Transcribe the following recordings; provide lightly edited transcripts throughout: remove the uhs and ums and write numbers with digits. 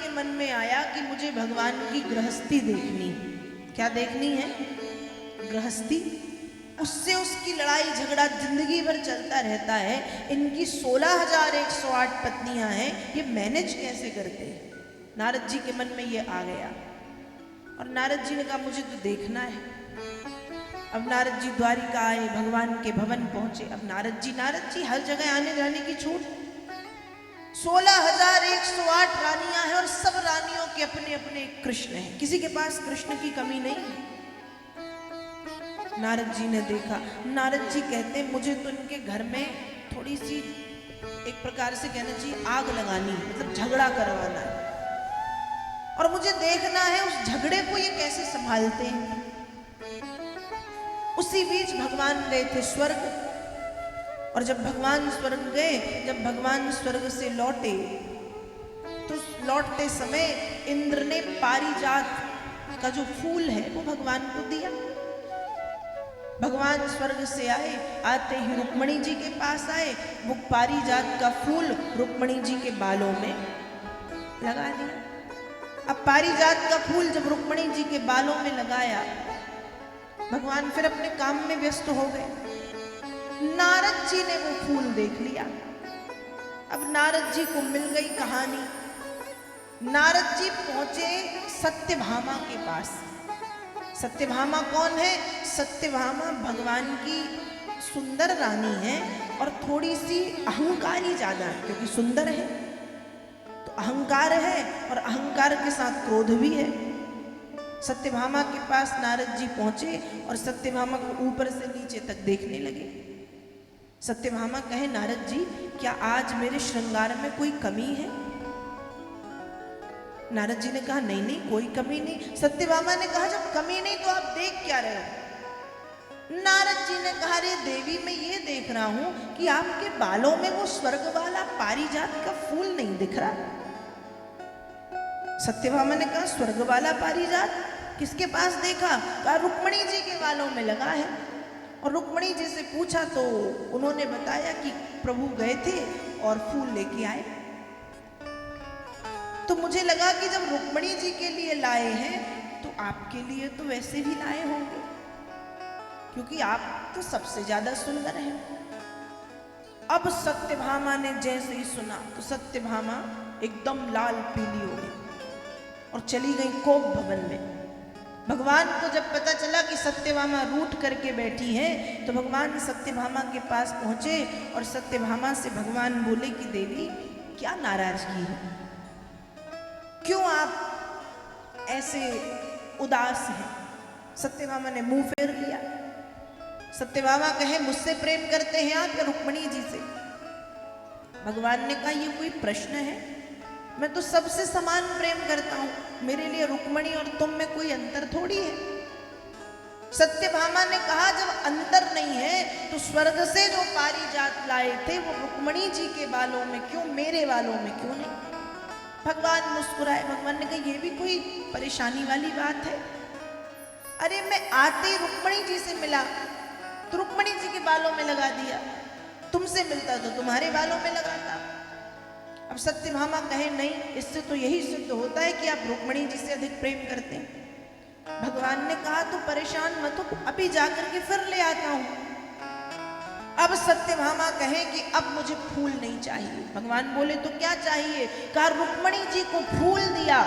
के मन में आया कि मुझे भगवान की गृहस्थी देखनी। क्या देखनी है? गृहस्थी। उससे उसकी लड़ाई झगड़ा जिंदगी भर चलता रहता है। इनकी 16,108 पत्नियां हैं, ये मैनेज कैसे करते हैं? नारद जी के मन में ये आ गया और नारद जी ने कहा मुझे तो देखना है। अब नारद जी द्वारिका आए, भगवान के भवन पहुंचे। अब नारद जी हर जगह आने जाने की छूट। 16,108 रानियां हैं और सब रानियों के अपने अपने कृष्ण हैं, किसी के पास कृष्ण की कमी नहीं है। नारद जी ने देखा। नारद जी कहते मुझे तो इनके घर में थोड़ी सी एक प्रकार से कहना चाहिए आग लगानी, मतलब झगड़ा करवाना है और मुझे देखना है उस झगड़े को ये कैसे संभालते हैं। उसी बीच भगवान गए थे स्वर्ग और जब भगवान स्वर्ग गए, जब भगवान स्वर्ग से लौटे तो लौटते समय इंद्र ने पारिजात का जो फूल है वो भगवान को दिया। भगवान स्वर्ग से आए, आते ही रुक्मणी जी के पास आए, वो पारिजात का फूल रुक्मणी जी के बालों में लगा दिया। अब पारिजात का फूल जब रुक्मणी जी के बालों में लगाया, भगवान फिर अपने काम में व्यस्त हो गए। नारद जी ने वो फूल देख लिया। अब नारद जी को मिल गई कहानी। नारद जी पहुंचे सत्यभामा के पास। सत्यभामा कौन है? सत्यभामा भगवान की सुंदर रानी है और थोड़ी सी अहंकारी ज्यादा है, क्योंकि सुंदर है तो अहंकार है और अहंकार के साथ क्रोध भी है। सत्यभामा के पास नारद जी पहुंचे और सत्यभामा को ऊपर से नीचे तक देखने लगे। सत्यभामा कहे नारद जी क्या आज मेरे श्रृंगार में कोई कमी है? नारद जी ने कहा नहीं नहीं कोई कमी नहीं। सत्यभामा ने कहा जब कमी नहीं तो आप देख क्या रहे हो? नारद जी ने कहा रे देवी मैं ये देख रहा हूं कि आपके बालों में वो स्वर्ग वाला पारिजात का फूल नहीं दिख रहा। सत्यभामा ने कहा स्वर्ग वाला पारिजात किसके पास देखा? कहा रुक्मणी जी के बालों में लगा है। और रुक्मणी जी से पूछा तो उन्होंने बताया कि प्रभु गए थे और फूल लेके आए। तो मुझे लगा कि जब रुक्मणी जी के लिए लाए हैं तो आपके लिए तो वैसे भी लाए होंगे, क्योंकि आप तो सबसे ज्यादा सुंदर हैं। अब सत्यभामा ने जैसे ही सुना तो सत्यभामा एकदम लाल पीली हो गई और चली गई कोप भवन में। भगवान को जब पता चला कि सत्यभामा रूठ करके बैठी है तो भगवान सत्यभामा के पास पहुंचे और सत्यभामा से भगवान बोले कि देवी क्या नाराजगी है, क्यों आप ऐसे उदास हैं? सत्यभामा ने मुंह फेर लिया। सत्यभामा कहे मुझसे प्रेम करते हैं आप या रुक्मणी जी से? भगवान ने कहा ये कोई प्रश्न है? मैं तो सबसे समान प्रेम करता हूं, मेरे लिए रुक्मणी और तुम में कोई अंतर थोड़ी है। सत्यभामा ने कहा जब अंतर नहीं है तो स्वर्ग से जो पारिजात लाए थे वो रुक्मणी जी के बालों में क्यों, मेरे बालों में क्यों नहीं? भगवान मुस्कुराए। भगवान ने कहा ये भी कोई परेशानी वाली बात है? अरे मैं आते रुक्मणी जी से मिला तो रुक्मणी जी के बालों में लगा दिया, तुमसे मिलता तो तुम्हारे बालों में लगाता। अब सत्यभामा कहे नहीं, इससे तो यही सिद्ध होता है कि आप रुक्मणी जी से अधिक प्रेम करते हैं। भगवान ने कहा तो परेशान मत हो, अभी जाकर के फिर ले आता हूं। अब सत्यभामा कहे कि अब मुझे फूल नहीं चाहिए। भगवान बोले तो क्या चाहिए? कहा रुक्मणी जी को फूल दिया,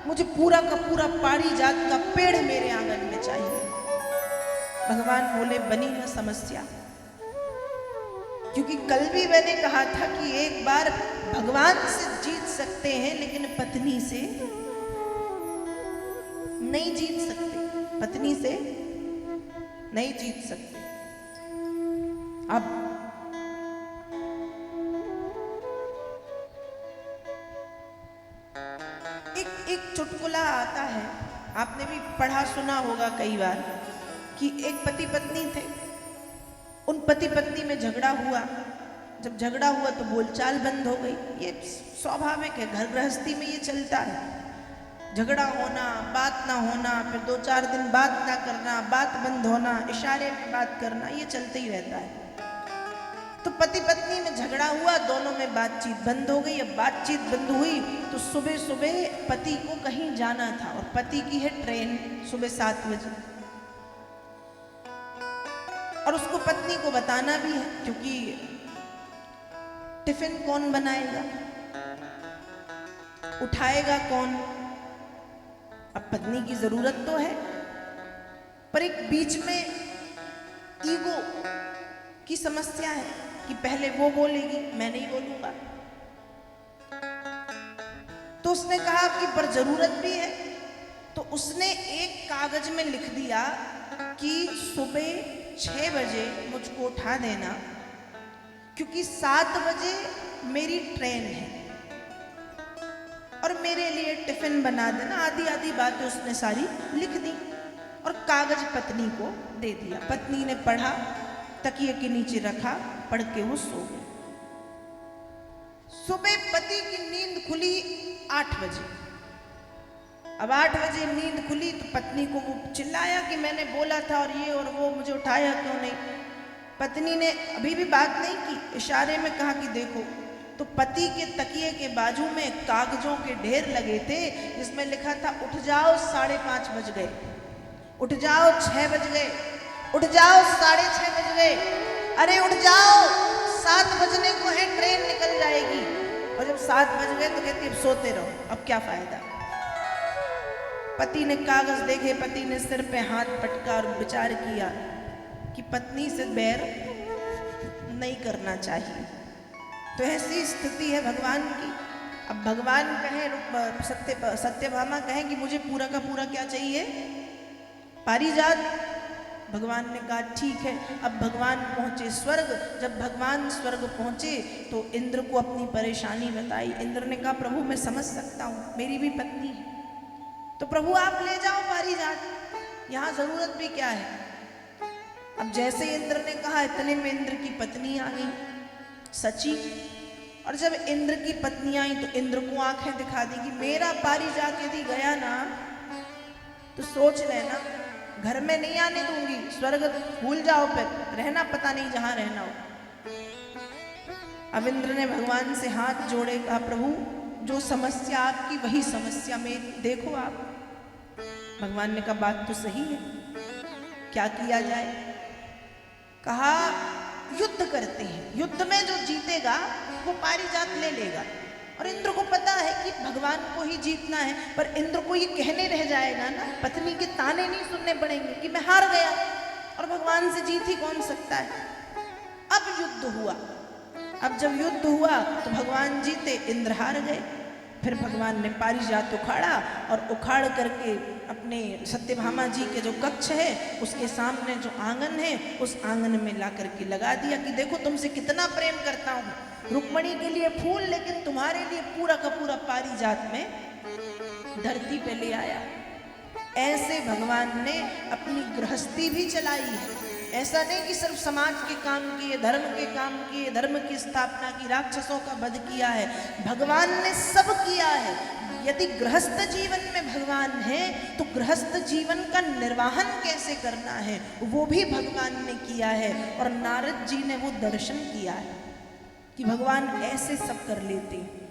मुझे पूरा का पूरा पारिजात का पेड़ मेरे आंगन में चाहिए। भगवान बोले बनी न समस्या, क्योंकि कल भी मैंने कहा था कि एक बार भगवान से जीत सकते हैं लेकिन पत्नी से नहीं जीत सकते, पत्नी से नहीं जीत सकते। अब एक चुटकुला आता है, आपने भी पढ़ा सुना होगा कई बार, कि एक पति पत्नी थे, उन पति पत्नी में झगड़ा हुआ। जब झगड़ा हुआ तो बोलचाल बंद हो गई। ये स्वाभाविक है, घर गृहस्थी में ये चलता है। झगड़ा होना, बात ना होना, फिर 2-4 दिन बात ना करना, बात बंद होना, इशारे में बात करना, ये चलते ही रहता है। तो पति पत्नी में झगड़ा हुआ, दोनों में बातचीत बंद हो गई। अब बातचीत बंद हुई तो सुबह सुबह पति को कहीं जाना था और पति की है ट्रेन सुबह 7 बजे, और उसको पत्नी को बताना भी है, क्योंकि टिफिन कौन बनाएगा, उठाएगा कौन। अब पत्नी की जरूरत तो है, पर एक बीच में ईगो की समस्या है कि पहले वो बोलेगी, मैं नहीं बोलूंगा। तो उसने कहा कि पर जरूरत भी है, तो उसने एक कागज में लिख दिया कि सुबह 6 बजे मुझको उठा देना, क्योंकि 7 बजे मेरी ट्रेन है, और मेरे लिए टिफिन बना देना। आधी आधी बातें उसने सारी लिख दी और कागज पत्नी को दे दिया। पत्नी ने पढ़ा, तकिए के नीचे रखा, पढ़ के वो सो गई। सुबह पति की नींद खुली 8 बजे। अब 8 बजे नींद खुली तो पत्नी को वो चिल्लाया कि मैंने बोला था और ये और वो, मुझे उठाया क्यों नहीं। पत्नी ने अभी भी बात नहीं की, इशारे में कहा कि देखो। तो पति के तकिए के बाजू में कागजों के ढेर लगे थे, जिसमें लिखा था उठ जाओ 5:30 बज गए, उठ जाओ 6 बज गए, उठ जाओ 6:30 बज गए, अरे उठ जाओ 7 बजने को है, ट्रेन निकल जाएगी। और जब 7 बज गए तो कहती अब सोते रहो, अब क्या फायदा। पति ने कागज देखे, पति ने सिर पे हाथ पटका और विचार किया कि पत्नी से बैर नहीं करना चाहिए। तो ऐसी स्थिति है भगवान की। अब भगवान कहें, सत्यभामा कहें कि मुझे पूरा का पूरा क्या चाहिए, पारिजात। भगवान ने कहा ठीक है। अब भगवान पहुंचे स्वर्ग। जब भगवान स्वर्ग पहुंचे तो इंद्र को अपनी परेशानी बताई। इंद्र ने कहा प्रभु मैं समझ सकता हूँ, मेरी भी पत्नी है, तो प्रभु आप ले जाओ पारिजात, यहाँ जरूरत भी क्या है। अब जैसे इंद्र ने कहा, इतने में इंद्र की पत्नी आ गई सची। और जब इंद्र की पत्नी आई तो इंद्र को आंखें दिखा दी कि मेरा पारिजात यदि गया ना तो सोच लेना, घर में नहीं आने दूंगी, स्वर्ग भूल जाओ, फिर रहना पता नहीं जहां रहना हो। अब इंद्र ने भगवान से हाथ जोड़े, कहा प्रभु जो समस्या आपकी वही समस्या मेरी, देखो आप। भगवान ने कहा बात तो सही है, क्या किया जाए। कहा युद्ध करते हैं, युद्ध में जो जीतेगा वो पारिजात ले लेगा। और इंद्र को पता है कि भगवान को ही जीतना है, पर इंद्र को ये कहने रह जाएगा ना, पत्नी के ताने नहीं सुनने पड़ेंगे कि मैं हार गया, और भगवान से जीत ही कौन सकता है। अब युद्ध हुआ। अब जब युद्ध हुआ तो भगवान जीते, इंद्र हार गए। फिर भगवान ने पारिजात उखाड़ा और उखाड़ करके अपने सत्यभामा जी के जो कक्ष है उसके सामने जो आंगन है उस आंगन में ला करके लगा दिया कि देखो तुमसे कितना प्रेम करता हूँ। रुक्मणी के लिए फूल, लेकिन तुम्हारे लिए पूरा का पूरा पारिजात में धरती पे ले आया। ऐसे भगवान ने अपनी गृहस्थी भी चलाई है। ऐसा नहीं कि सिर्फ समाज के काम किए, धर्म के काम किए, धर्म की स्थापना की, राक्षसों का वध किया है, भगवान ने सब किया है। यदि गृहस्थ जीवन में भगवान है तो गृहस्थ जीवन का निर्वाहन कैसे करना है वो भी भगवान ने किया है। और नारद जी ने वो दर्शन किया है कि भगवान ऐसे सब कर लेते हैं।